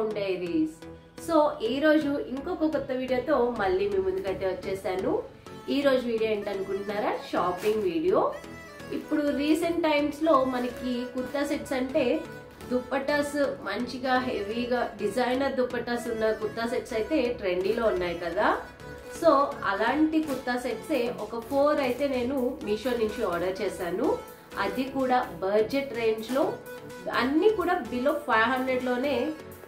Home diaries. So ఈ రోజు ఇంకొక కొత్త వీడియోతో మళ్ళీ మీ ముందుకైతే వచ్చేసాను. ఈ రోజు వీడియో ఏంటనుకుంటున్నారా? Shopping video. ఇప్పుడు రీసెంట్ టైమ్స్ లో మనకి కుర్తా సెట్స్ అంటే దుప్పటాస్ మంచిగా హెవీగా డిజైనర్ దుప్పటాస్ ఉన్న కుర్తా సెట్స్ అయితే ట్రెండీలో ఉన్నాయి కదా. సో అలాంటి కుర్తా సెట్సే ఒక 4 అయితే నేను మీషో నుంచి ఆర్డర్ చేశాను. అది కూడా బడ్జెట్ రేంజ్ లో, అన్ని కూడా బిలో 500 లోనే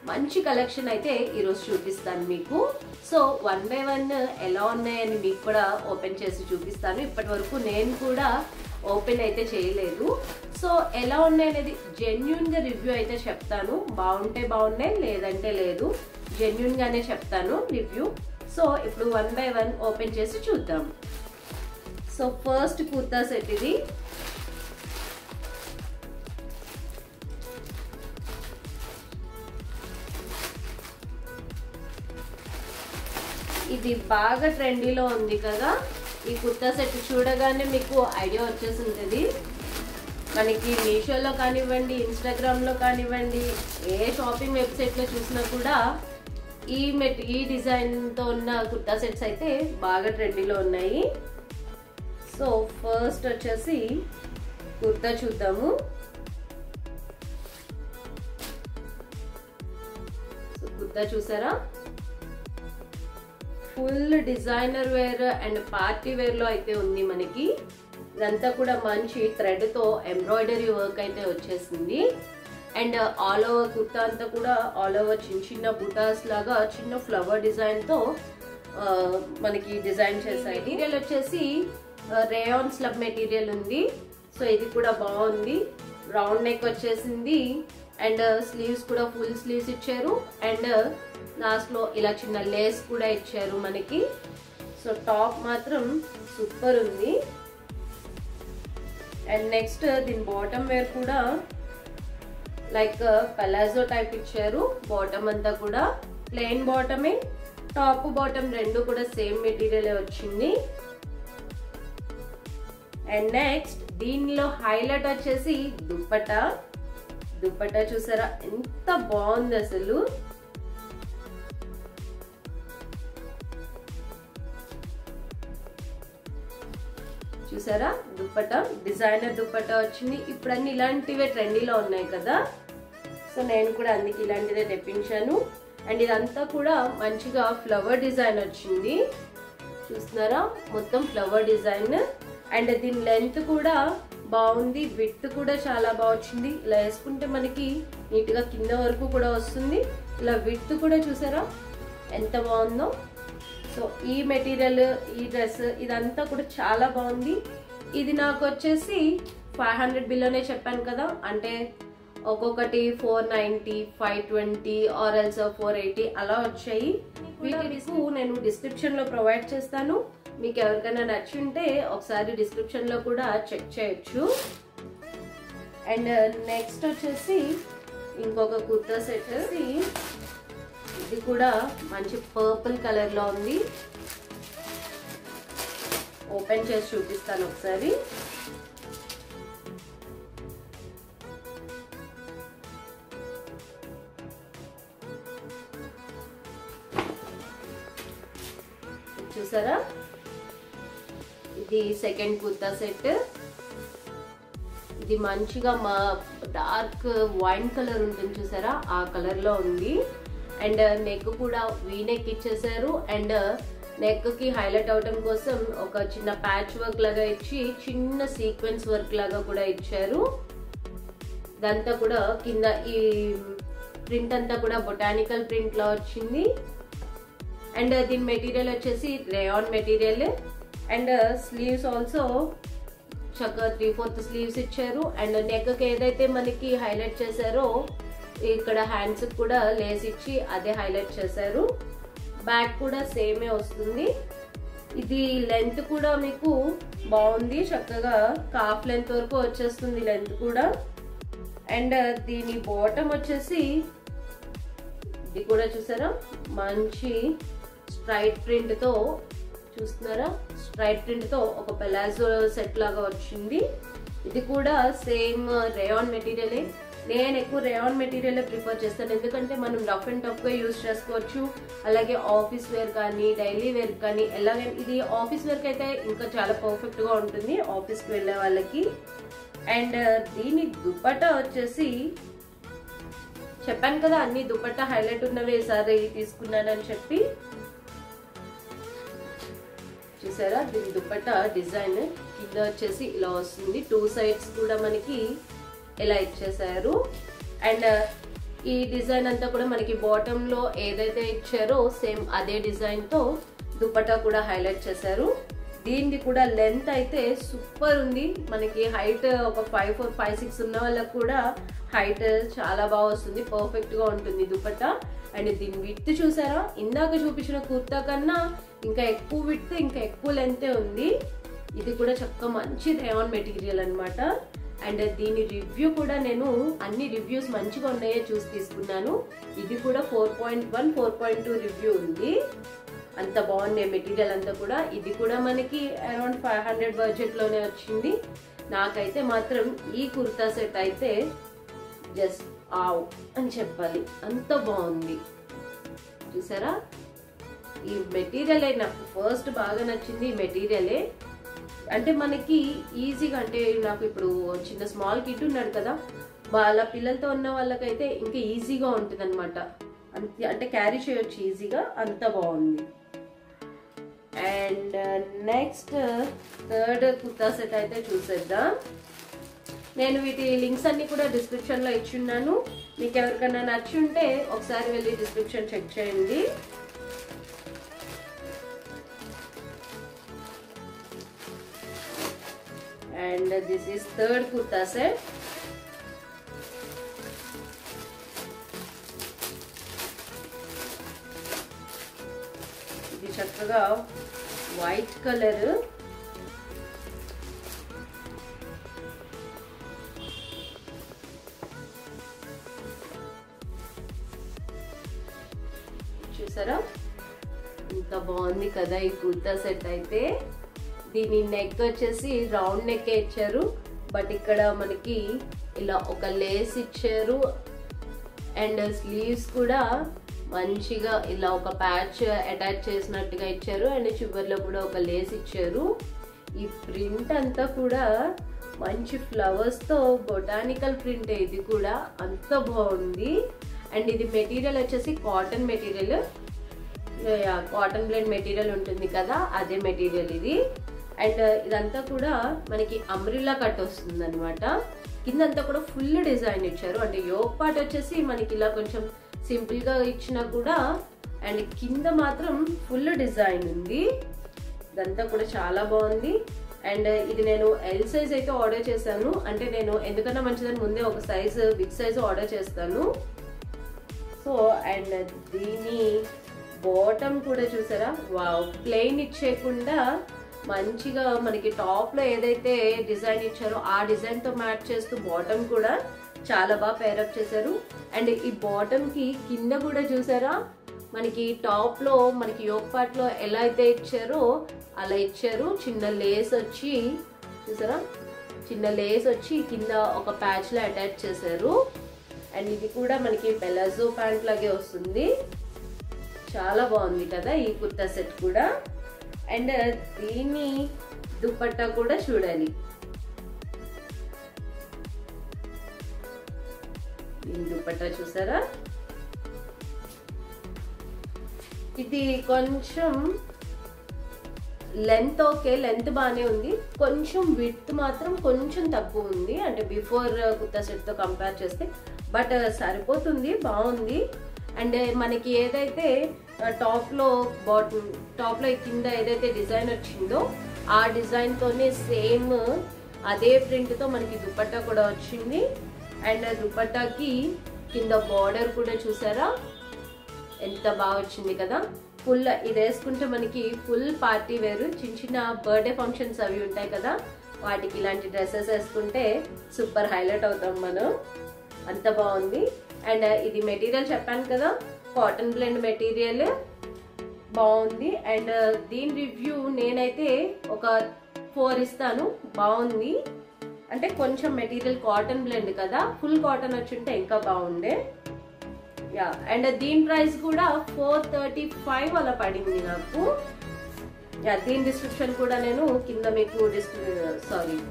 మంచి కలెక్షన్ అయితే ఈరోజు చూపిస్తాను మీకు. సో 1 by 1 ఎలా ఉన్నాయని మీకు కూడా ఓపెన్ చేసి చూపిస్తాను. ఇప్పటి వరకు నేను కూడా ఓపెన్ అయితే చేయలేదు. సో ఎలా ఉన్నాయనేది జెన్యున్ గా రివ్యూ అయితే చెప్తాను. బాగుంటే బాగున్నాయి, లేదంటే లేదు, జెన్యున్ గానే చెప్తాను రివ్యూ. సో ఇప్పుడు 1 by 1 ఓపెన్ చేసి చూద్దాం. సో ఫస్ట్ కుర్తా సెట్ ఇది. ఇది బాగా ట్రెండీలో ఉంది కదా. ఈ కుర్తా సెట్ చూడగానే మీకు ఐడియా వచ్చేసి ఉంటుంది. మనకి మీషోలో కానివ్వండి, ఇన్స్టాగ్రామ్లో కానివ్వండి, ఏ షాపింగ్ వెబ్సైట్లో చూసినా కూడా ఈ డిజైన్తో ఉన్న కుర్తా సెట్స్ అయితే బాగా ట్రెండీలో ఉన్నాయి. సో ఫస్ట్ వచ్చేసి కుర్తా చూద్దాము. సో కుర్తా చూసారా? Full designer wear and party wear లో అయితే ఉంది మనకి. ఇదంతా కూడా మంచి థ్రెడ్ తో ఎంబ్రాయిడరీ వర్క్ అయితే వచ్చేసింది. అండ్ ఆల్ ఓవర్ కుర్తా అంతా కూడా ఆల్ ఓవర్ చిన్న చిన్న బుటాస్ లాగా చిన్న ఫ్లవర్ డిజైన్ తో మనకి డిజైన్ చేశాయి. మెటీరియల్ వచ్చేసి రేయాన్ స్లబ్ మెటీరియల్ ఉంది. సో ఇది కూడా బాగుంది. రౌండ్ నెక్ వచ్చేసింది అండ్ స్లీవ్స్ కూడా ఫుల్ స్లీవ్స్ ఇచ్చారు. అండ్ లాస్ట్ లో ఇలా చిన్న లేస్ కూడా ఇచ్చారు మనకి. సో టాప్ మాత్రం సూపర్ ఉంది. అండ్ నెక్స్ట్ దీని బాటమ్ వేర్ కూడా లైక్ పలాజో టైప్ ఇచ్చారు. బాటమ్ అంతా కూడా ప్లెయిన్ బాటమే, టాప్ బాటమ్ రెండు కూడా సేమ్ మెటీరియల్ వచ్చింది. అండ్ నెక్స్ట్ దీనిలో హైలైట్ వచ్చేసి దుప్పటా. దుప్పటా చూసారా ఎంత బాగుంది అసలు. చూసారా దుప్పటా, డిజైనర్ దుప్పటా వచ్చింది. ఇప్పుడు అన్ని ఇలాంటివే ట్రెండీలో ఉన్నాయి కదా. సో నేను కూడా అందుకే ఇలాంటిదే తెప్పించాను. అండ్ ఇదంతా కూడా మంచిగా ఫ్లవర్ డిజైన్ వచ్చింది. చూస్తున్నారా మొత్తం ఫ్లవర్ డిజైన్. అండ్ దీని లెంత్ కూడా బాగుంది, విడ్త్ కూడా చాలా బాగా వచ్చింది. ఇలా వేసుకుంటే మనకి నీట్ గా కింద వరకు కూడా వస్తుంది. ఇలా విడ్త్ కూడా చూసారా ఎంత బాగుందో. సో ఈ మెటీరియల్, ఈ డ్రెస్ ఇదంతా కూడా చాలా బాగుంది. ఇది నాకు వచ్చేసి 500 బిలోనే చెప్పాను కదా. అంటే ఒక్కొక్కటి 490, 520 ఆర్ ఎల్స్ 480 అలా వచ్చాయి. వీటికి నేను డిస్క్రిప్షన్ లో ప్రొవైడ్ చేస్తాను. మీకు ఎవరికైనా నచ్చి ఉంటే ఒకసారి డిస్క్రిప్షన్ లో కూడా చెక్ చేయొచ్చు. అండ్ నెక్స్ట్ వచ్చేసి ఇంకొక కుర్తా సెట్. ఇది కూడా మంచి పర్పుల్ కలర్ లో ఉంది. ఓపెన్ చేసి చూపిస్తాను ఒకసారి. చూసారా ఇది సెకండ్ కుర్తా సెట్. ఇది మంచిగా మా డార్క్ వైన్ కలర్ ఉంటుంది చూసారా, ఆ కలర్ లో ఉంది. అండ్ నెక్ కూడా వీ నెక్ ఇచ్చేసారు. అండ్ నెక్ కి హైలైట్ అవడం కోసం ఒక చిన్న ప్యాచ్ వర్క్ లాగా ఇచ్చి చిన్న సీక్వెన్స్ వర్క్ లాగా కూడా ఇచ్చారు. ఇదంతా కూడా కింద ఈ ప్రింట్ అంతా కూడా బొటానికల్ ప్రింట్ లా వచ్చింది. అండ్ దీని మెటీరియల్ వచ్చేసి rayon material. And sleeves also చక్కగా 3/4 స్లీవ్స్ ఇచ్చారు. అండ్ నెక్ కి ఏదైతే మనకి హైలైట్ చేశారో ఇక్కడ హ్యాండ్స్ కూడా లేస్ ఇచ్చి అదే హైలైట్ చేశారు. బ్యాక్ కూడా సేమే వస్తుంది. ఇది లెంత్ కూడా మీకు బాగుంది, చక్కగా కాఫ్ లెంత్ వరకు వచ్చేస్తుంది లెంత్ కూడా. అండ్ దీని బాటమ్ వచ్చేసి ఇది కూడా చూసారా మంచి స్ట్రైట్ ప్రింట్ తో, చూస్తున్నారా స్ట్రైట్ ప్రింట్ తో ఒక పలాజో సెట్ లాగా వచ్చింది. ఇది కూడా సేమ్ రేయాన్ మెటీరియలే. నేను ఎక్కువ రేయాన్ మెటీరియల్ ప్రిఫర్ చేస్తాను, ఎందుకంటే మనం రఫ్ అండ్ టఫ్ గా యూజ్ చేసుకోవచ్చు. అలాగే ఆఫీస్ వేర్ కానీ డైలీ వేర్ కానీ ఎలాగైనా, ఇది ఆఫీస్ వేర్ కి అయితే ఇంకా చాలా పర్ఫెక్ట్ గా ఉంటుంది ఆఫీస్ కి వెళ్ళే వాళ్ళకి. అండ్ దీని దుపట్టా వచ్చేసి చెప్పాను కదా అన్ని దుపట్టా హైలైట్ ఉన్నవే ఈసారి తీసుకున్నానని చెప్పి. చూసారా దీని దుపట్టా డిజైన్ కింద వచ్చేసి ఇలా వస్తుంది, 2 సైడ్స్ కూడా మనకి ఇలా ఇచ్చేసారు. అండ్ ఈ డిజైన్ అంతా కూడా మనకి బాటమ్ లో ఏదైతే ఇచ్చారో సేమ్ అదే డిజైన్ తో దుపట్టా కూడా హైలైట్ చేశారు. దీనిది కూడా లెంత్ అయితే సూపర్ ఉంది, మనకి హైట్ ఒక 5'4", 5'6" ఉన్న వాళ్ళకి కూడా హైట్ చాలా బాగా వస్తుంది, పర్ఫెక్ట్ గా ఉంటుంది దుపట్టా. అండ్ దీని విడ్త్ చూసారా, ఇందాక చూపించిన కుర్తా కన్నా ఇంకా ఎక్కువ విడ్త్ ఇంకా ఎక్కువ లెంతే ఉంది. ఇది కూడా చక్కగా మంచి రేయాన్ మెటీరియల్ అన్నమాట. అండ్ దీని రివ్యూ కూడా నేను అన్ని రివ్యూస్ మంచిగా ఉన్నాయో చూసి తీసుకున్నాను. ఇది కూడా 4.1, 4.2 రివ్యూ ఉంది, అంత బాగుంది మెటీరియల్ అంతా కూడా. ఇది కూడా మనకి అరౌండ్ 500 బడ్జెట్ లోనే వచ్చింది. నాకైతే మాత్రం ఈ కుర్తా సెట్ అయితే జస్ట్ ఆవ్ అని చెప్పాలి, అంత బాగుంది. చూసారా ఈ మెటీరియలే నాకు ఫస్ట్ బాగా నచ్చింది, ఈ మెటీరియలే. అంటే మనకి ఈజీగా, అంటే నాకు ఇప్పుడు చిన్న స్మాల్ కిడ్ ఉన్నాడు కదా, వాళ్ళ పిల్లలతో ఉన్న వాళ్ళకైతే ఇంకా ఈజీగా ఉంటుంది అనమాట, అంటే క్యారీ చేయొచ్చు ఈజీగా, అంత బాగుంది. And next third kurta set అయితే చూసేద్దాం. నేను వీటి లింక్స్ అన్ని కూడా డిస్క్రిప్షన్ లో ఇచ్చున్నాను, మీకు ఎవరికైనా నచ్చి ఉంటే ఒకసారి వెళ్ళి డిస్క్రిప్షన్ చెక్ చేయండి. And this is third kurta set. ఇది చక్కగా వైట్ కలర్, చూసారా ఇంత బాగుంది కదా ఈ కుర్తా సెట్ అయితే. దీని నెక్ వచ్చేసి రౌండ్ నెక్ ఇచ్చారు, బట్ ఇక్కడ మనకి ఇలా ఒక లేస్ ఇచ్చారు. అండ్ స్లీవ్స్ కూడా మంచిగా ఇలా ఒక ప్యాచ్ అటాచ్ చేసినట్టుగా ఇచ్చారు. అండ్ చివర్లో కూడా ఒక లేస్ ఇచ్చారు. ఈ ప్రింట్ అంతా కూడా మంచి ఫ్లవర్స్ తో బొటానికల్ ప్రింట్, ఇది కూడా అంత బాగుంది. అండ్ ఇది మెటీరియల్ వచ్చేసి cotton material, cotton blend material ఉంటుంది కదా, అదే మెటీరియల్ ఇది. అండ్ ఇదంతా కూడా మనకి అంబ్రిల్లా కట్ వస్తుంది అనమాట. కిందంతా కూడా ఫుల్ డిజైన్ ఇచ్చారు, అంటే యోక్ పార్ట్ వచ్చేసి మనకి ఇలా కొంచెం సింపుల్ గా ఇచ్చినా కూడా, అండ్ కింద మాత్రం ఫుల్ డిజైన్ ఉంది. ఇదంతా కూడా చాలా బాగుంది. అండ్ ఇది నేను ఎల్ సైజ్ అయితే ఆర్డర్ చేశాను, అంటే నేను ఎందుకన్నా మంచిదని ముందే ఒక సైజ్ బిగ్ సైజ్ ఆర్డర్ చేస్తాను. సో అండ్ దీని బాటమ్ కూడా చూసారా, వావ్, ప్లెయిన్ ఇచ్చేయకుండా మంచిగా మనకి టాప్ లో ఏదైతే డిజైన్ ఇచ్చారో ఆ డిజైన్ తో మ్యాచ్ చేస్తూ బాటమ్ కూడా చాలా బాగా పేరప్ చేశారు. అండ్ ఈ బాటమ్ కి కింద కూడా చూసారా, మనకి టాప్ లో మనకి యోక్ పార్ట్ లో ఎలా అయితే ఇచ్చారో అలా ఇచ్చారు. చిన్న లేస్ వచ్చి చూసారా, చిన్న లేస్ వచ్చి కింద ఒక ప్యాచ్ లో అటాచ్ చేశారు. అండ్ ఇది కూడా మనకి పెలాజో ప్యాంట్ లాగే వస్తుంది, చాలా బాగుంది కదా ఈ కుర్తా సెట్ కూడా. అండ్ దీని దుపట్టా కూడా చూడాలి, దీని దుపట్టా చూసారా, ఇది కొంచెం లెంత్ ఓకే, లెంత్ బాగానే ఉంది, కొంచెం విడ్త్ మాత్రం కొంచెం తక్కువ ఉంది, అంటే బిఫోర్ కుర్తా సెట్ తో కంపేర్ చేస్తే. బట్ సరిపోతుంది, బాగుంది. అండ్ మనకి ఏదైతే టాప్ లో కింద ఏదైతే డిజైన్ వచ్చిందో ఆ డిజైన్ తోనే సేమ్ అదే ప్రింట్ తో మనకి దుపట్టా కూడా వచ్చింది. అండ్ దుపట్టాకి కింద బార్డర్ కూడా చూసారా ఎంత బాగా వచ్చింది కదా. ఫుల్ ఇది వేసుకుంటే మనకి ఫుల్ పార్టీ వేరు, చిన్న చిన్న బర్త్డే ఫంక్షన్స్ అవి ఉంటాయి కదా, వాటికి ఇలాంటి డ్రెస్సెస్ వేసుకుంటే సూపర్ హైలైట్ అవుతాం మనం, అంత బాగుంది. అండ్ ఇది మెటీరియల్ చెప్పాను కదా, కాటన్ బ్లెండ్ మెటీరియల్, బాగుంది. అండ్ దీని రివ్యూ నేనైతే ఒక 4 ఇస్తాను, బాగుంది. అంటే కొంచెం మెటీరియల్ కాటన్ బ్లెండ్ కదా, ఫుల్ కాటన్ వచ్చుంటే ఇంకా బాగుండే. యా, అండ్ దీని ప్రైస్ కూడా 435 అలా పడింది నాకు. యా, దీని డిస్క్రిప్షన్ కూడా నేను కింద మీకు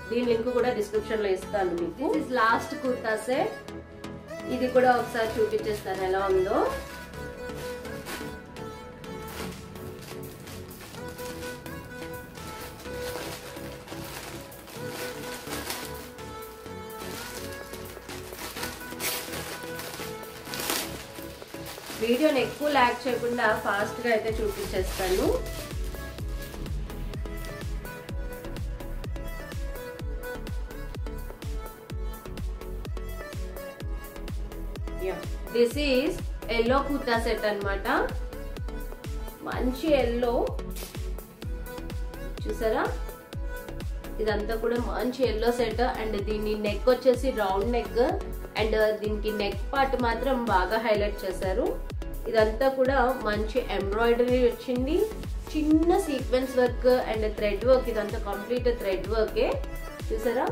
దీని లింక్ కూడా డిస్క్రిప్షన్ లో ఇస్తాను మీకు. ఇది లాస్ట్ కుర్తా సెట్, ఇది కూడా ఒకసారి చూపించేస్తాను ఎలా ఉందో. వీడియోని ఎక్కువ లాగ్ చేయకుండా ఫాస్ట్ గా అయితే చూపించేస్తాను. This is yellow kurta set అన్నమాట. మంచి ఎల్లో చూసారా, ఇదంతా కూడా మంచి ఎల్లో సెట్. అండ్ దీని నెక్ వచ్చేసి రౌండ్ నెక్, అండ్ దీనికి నెక్ పార్ట్ మాత్రం బాగా హైలైట్ చేశారు. ఇదంతా కూడా మంచి ఎంబ్రాయిడరీ వచ్చింది, చిన్న sequence work and thread work. ఇదంతా కంప్లీట్ థ్రెడ్ వర్కే చూసారా.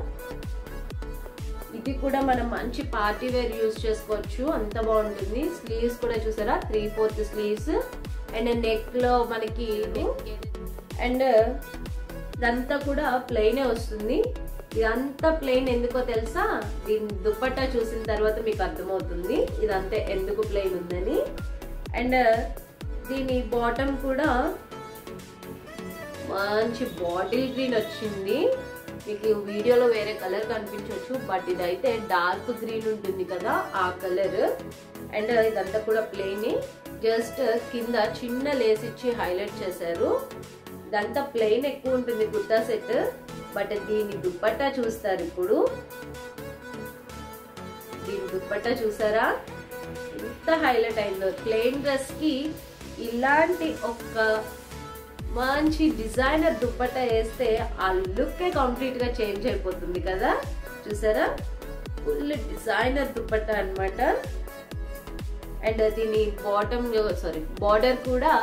ఇది కూడా మనం మంచి పార్టీ వేర్ యూజ్ చేసుకోవచ్చు, అంత బాగుంటుంది. స్లీవ్స్ కూడా చూసారా, 3/4 స్లీవ్స్. అండ్ నెక్ లో మనకి అండ్ ఇదంతా కూడా ప్లెయినే వస్తుంది. ఇదంతా ప్లెయిన్ ఎందుకో తెలుసా, దీని దుపట్టా చూసిన తర్వాత మీకు అర్థమవుతుంది ఇదంతా ఎందుకు ప్లెయిన్ ఉందని. అండ్ దీని బాటమ్ కూడా మంచి బాటిల్ గ్రీన్ వచ్చింది. మీకు వీడియోలో వేరే కలర్ కనిపించవచ్చు, బట్ ఇదైతే డార్క్ గ్రీన్ ఉంటుంది కదా ఆ కలర్. అండ్ ఇదంతా కూడా ప్లెయిన్, జస్ట్ కింద చిన్న లేస్ ఇచ్చి హైలైట్ చేశారు. ఇదంతా ప్లెయిన్ ఎక్కువ ఉంటుంది కుర్తా సెట్, బట్ దీని దుపట్టా చూస్తారు. ఇప్పుడు దీని దుపట్టా చూసారా ఎంత హైలైట్ అయిందో. ప్లెయిన్ డ్రెస్ కి ఇలాంటి ఒక మంచి డిజైనర్ దుపట్టా వేస్తే ఆ లుక్ కంప్లీట్ గా చేంజ్ అయిపోతుంది కదా. చూసారా, ఫుల్ డిజైనర్ దుపట్టా అన్నమాట. అండ్ దీని బార్డర్ కూడా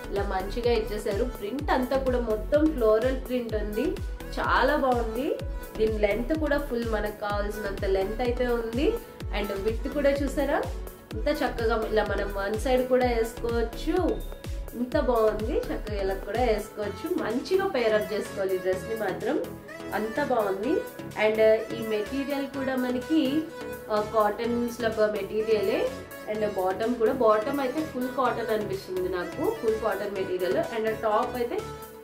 ఇలా మంచిగా ఇచ్చేసారు. ప్రింట్ అంతా కూడా మొత్తం ఫ్లోరల్ ప్రింట్ ఉంది, చాలా బాగుంది. దీని లెంత్ కూడా ఫుల్ మనకు కావాల్సినంత లెంత్ అయితే ఉంది. అండ్ విడ్త్ కూడా చూసారా ఇంత చక్కగా, ఇలా మనం వన్ సైడ్ కూడా వేసుకోవచ్చు, ఇంత బాగుంది. చక్కగా ఇలా కూడా వేసుకోవచ్చు, మంచిగా పేరప్ చేసుకోవాలి ఈ డ్రెస్ ని మాత్రం, అంత బాగుంది. అండ్ ఈ మెటీరియల్ కూడా మనకి కాటన్ స్లబ్ మెటీరియలే. అండ్ బాటమ్ అయితే ఫుల్ కాటన్ అనిపిస్తుంది నాకు, full cotton material. And top అయితే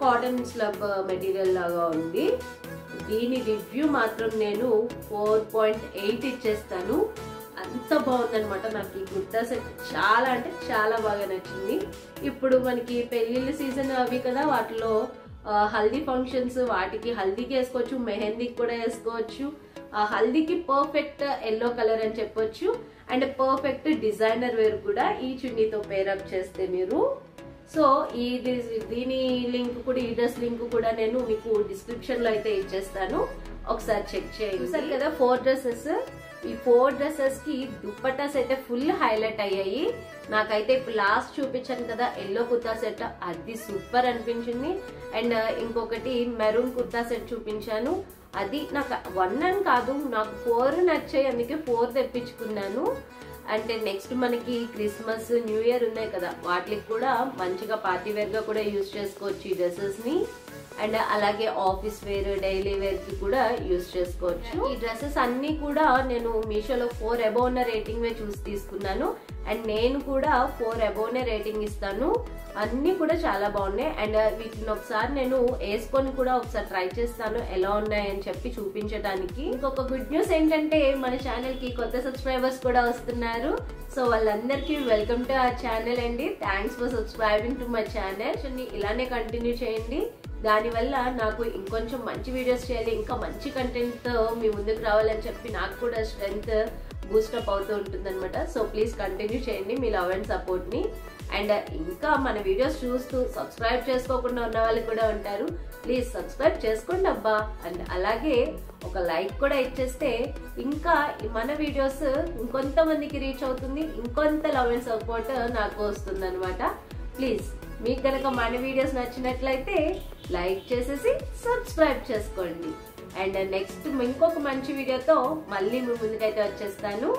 కాటన్ స్లబ్ మెటీరియల్ లాగా ఉంది. దీని రివ్యూ మాత్రం నేను 4.8 ఇచ్చేస్తాను, అంత బాగుందనమాట. నాకు ఈ కుర్తా సెట్ చాలా అంటే చాలా బాగా నచ్చింది. ఇప్పుడు మనకి పెళ్లిళ్ళ సీజన్ అవి కదా, వాటిలో హల్దీ ఫంక్షన్స్, వాటికి హల్దీకి వేసుకోవచ్చు, మెహందీకి కూడా వేసుకోవచ్చు. హల్దీకి పర్ఫెక్ట్ ఎల్లో కలర్ అని చెప్పొచ్చు. అండ్ పర్ఫెక్ట్ డిజైనర్ వేర్ కూడా ఈ చున్నీతో పేరప్ చేస్తే మీరు. సో దీని లింక్ కూడా, ఈ డ్రెస్ లింక్ కూడా నేను మీకు డిస్క్రిప్షన్ లో అయితే ఇచ్చేస్తాను, ఒకసారి చెక్ చేయండి. చూసారు కదా 4 డ్రెస్సెస్. ఈ 4 డ్రెస్సెస్ కి దుపట్టాస్ అయితే ఫుల్ హైలైట్ అయ్యాయి. నాకైతే ఇప్పుడు లాస్ట్ చూపించాను కదా ఎల్లో కుర్తా సెట్, అది సూపర్ అనిపించింది. అండ్ ఇంకొకటి మెరూన్ కుర్తా సెట్ చూపించాను, అది నాకు 1 అని కాదు, నాకు 4 నచ్చాయి, అందుకే 4 తెప్పించుకున్నాను. అంటే నెక్స్ట్ మనకి క్రిస్మస్, న్యూ ఇయర్ ఉన్నాయి కదా, వాటికి కూడా మంచిగా పార్టీ వేర్ గా కూడా యూజ్ చేసుకోవచ్చు ఈ డ్రెస్సెస్ ని. అండ్ అలాగే ఆఫీస్ వేర్, డైలీ వేర్ కి కూడా యూజ్ చేసుకోవచ్చు. ఈ డ్రెస్సెస్ అన్ని కూడా నేను మీషోలో 4 అబోవ్ ఉన్న రేటింగ్ చూసి తీసుకున్నాను. అండ్ నేను కూడా 4 అబోవ్ రేటింగ్ ఇస్తాను. అన్ని కూడా చాలా బాగున్నాయి. అండ్ వీటిని ఒకసారి నేను వేసుకొని కూడా ఒకసారి ట్రై చేస్తాను ఎలా ఉన్నాయని చెప్పి చూపించడానికి. ఇంకొక గుడ్ న్యూస్ ఏంటంటే మన ఛానల్ కి కొత్త సబ్స్క్రైబర్స్ కూడా వస్తున్నారు. సో వాళ్ళందరికీ వెల్కమ్ టు అవర్ ఛానల్ అండి. Thanks for subscribing to my channel. ఇలానే కంటిన్యూ చేయండి, దానివల్ల నాకు ఇంకొంచెం మంచి వీడియోస్ చేయాలి, ఇంకా మంచి కంటెంట్ మీ ముందుకు రావాలని చెప్పి నాకు కూడా స్ట్రెంగ్త్ బూస్టప్ అవుతూ ఉంటుంది అనమాట. సో ప్లీజ్ కంటిన్యూ చేయండి మీ లవ్ అండ్ సపోర్ట్ ని. అండ్ ఇంకా మన వీడియోస్ చూస్తూ సబ్స్క్రైబ్ చేసుకోకుండా ఉన్న వాళ్ళు కూడా ఉంటారు, ప్లీజ్ సబ్స్క్రైబ్ చేసుకోండి అబ్బా. అండ్ అలాగే ఒక లైక్ కూడా ఇచ్చేస్తే ఇంకా మన వీడియోస్ ఇంకొంతమందికి రీచ్ అవుతుంది, ఇంకొంత లవ్ అండ్ సపోర్ట్ నాకు వస్తుంది అనమాట. ప్లీజ్ మీకు కనుక మన వీడియోస్ నచ్చినట్లయితే లైక్ చేసేసి సబ్స్క్రైబ్ చేసుకోండి. అండ్ నెక్స్ట్ ఇంకొక మంచి వీడియోతో మళ్ళీ మీ ముందుకైతే వచ్చేస్తాను.